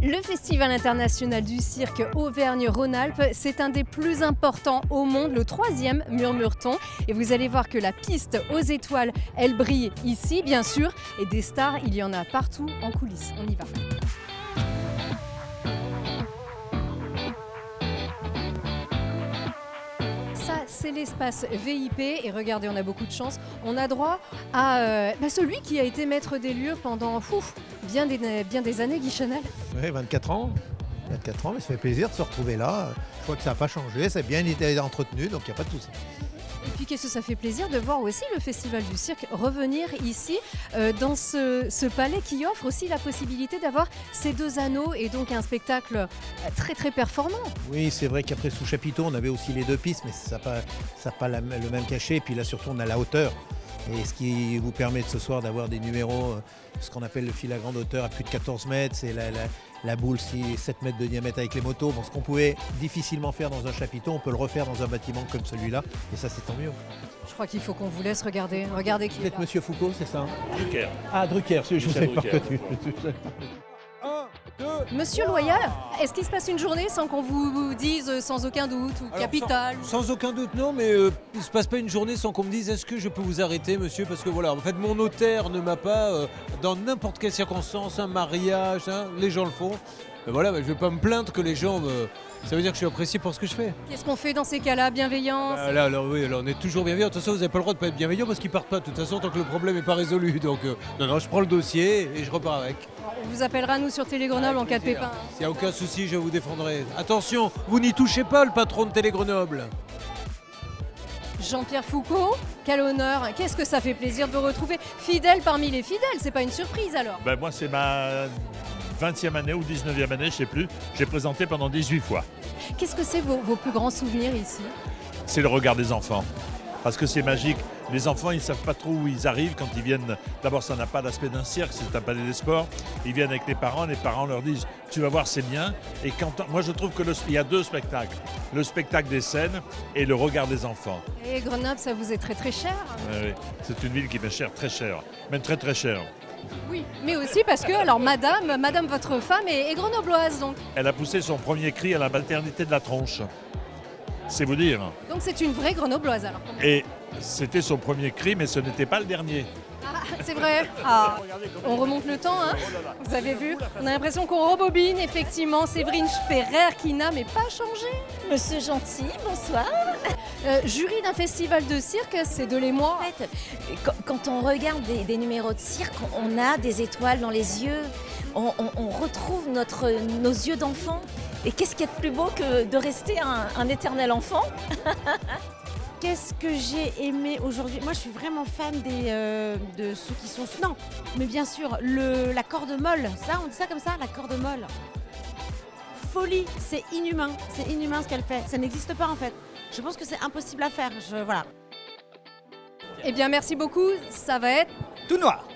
Le Festival international du cirque Auvergne-Rhône-Alpes, c'est un des plus importants au monde, le 3e, murmure-t-on. Et vous allez voir que la piste aux étoiles, elle brille ici, bien sûr. Et des stars, il y en a partout en coulisses. On y va. Ça, c'est l'espace VIP et regardez, on a beaucoup de chance. On a droit à celui qui a été maître des lieux pendant bien des années, Guy Chanel. Oui, 24 ans. 24 ans, mais ça fait plaisir de se retrouver là. Je crois que ça n'a pas changé, ça a bien été entretenu, donc il n'y a pas de souci. Et puis qu'est-ce que ça fait plaisir de voir aussi le Festival du cirque revenir ici, dans ce palais qui offre aussi la possibilité d'avoir ces deux anneaux et donc un spectacle très très performant. Oui, c'est vrai qu'après sous chapiteau, on avait aussi les deux pistes, mais ça n'a pas le même cachet. Et puis là, surtout, on a la hauteur. Et ce qui vous permet de ce soir d'avoir des numéros, ce qu'on appelle le fil à grande hauteur à plus de 14 mètres, c'est la boule 7 mètres de diamètre avec les motos. Bon, ce qu'on pouvait difficilement faire dans un chapiteau, on peut le refaire dans un bâtiment comme celui-là, et ça c'est tant mieux. Je crois qu'il faut qu'on vous laisse regarder. Regardez qui Vous est êtes là. Monsieur Foucault, c'est ça? Drucker. Ah, Drucker, je vous ai pas reconnu. Monsieur Loyal, est-ce qu'il se passe une journée sans qu'on vous dise sans aucun doute ou Alors, capital? Sans aucun doute, non, mais il ne se passe pas une journée sans qu'on me dise est-ce que je peux vous arrêter, monsieur? Parce que voilà, en fait, mon notaire ne m'a pas, dans n'importe quelle circonstance, un mariage, les gens le font. Mais voilà, je ne vais pas me plaindre que les gens me. Ça veut dire que je suis apprécié pour ce que je fais. Qu'est-ce qu'on fait dans ces cas-là? Bienveillance? Là, oui, on est toujours bienveillant. De toute façon, vous n'avez pas le droit de ne pas être bienveillant parce qu'ils partent pas. De toute façon, tant que le problème n'est pas résolu. Donc, non, je prends le dossier et je repars avec. On vous appellera nous sur Télé Grenoble en cas de pépin. S'il n'y a aucun souci, je vous défendrai. Attention, vous n'y touchez pas, le patron de Télé Grenoble. Jean-Pierre Foucault, quel honneur, qu'est-ce que ça fait plaisir de vous retrouver fidèle parmi les fidèles, c'est pas une surprise alors? Ben moi, c'est ma 20e année ou 19e année, je ne sais plus. J'ai présenté pendant 18 fois. Qu'est-ce que c'est vos plus grands souvenirs ici? C'est le regard des enfants. Parce que c'est magique. Les enfants, ils ne savent pas trop où ils arrivent quand ils viennent. D'abord, ça n'a pas l'aspect d'un cirque, c'est un palais des sports. Ils viennent avec les parents leur disent « tu vas voir, c'est bien ». Et moi, je trouve qu'il y a deux spectacles. Le spectacle des scènes et le regard des enfants. Et Grenoble, ça vous est très très cher? Oui, c'est une ville qui m'est chère, très chère. Même très très chère. Oui, mais aussi parce que, alors madame votre femme est grenobloise donc. Elle a poussé son premier cri à la maternité de la Tronche. C'est vous dire. Donc c'est une vraie grenobloise alors. Et c'était son premier cri, mais ce n'était pas le dernier. Ah, c'est vrai. Ah. On remonte le temps, hein. Vous avez vu? On a l'impression qu'on rebobine, effectivement. Séverine Sperrer qui n'a mais pas changé. Monsieur Gentil, bonsoir. Jury d'un festival de cirque, c'est de l'émoi. En fait, quand on regarde des numéros de cirque, on a des étoiles dans les yeux, on retrouve nos yeux d'enfant. Et qu'est-ce qu'il y a de plus beau que de rester un éternel enfant? Qu'est-ce que j'ai aimé aujourd'hui? Moi, je suis vraiment fan de ceux qui sont... Non, mais bien sûr, la corde molle. Ça, on dit ça comme ça, la corde molle. Folie, c'est inhumain ce qu'elle fait. Ça n'existe pas en fait. Je pense que c'est impossible à faire. Voilà. Eh bien, merci beaucoup. Ça va être Tout noir.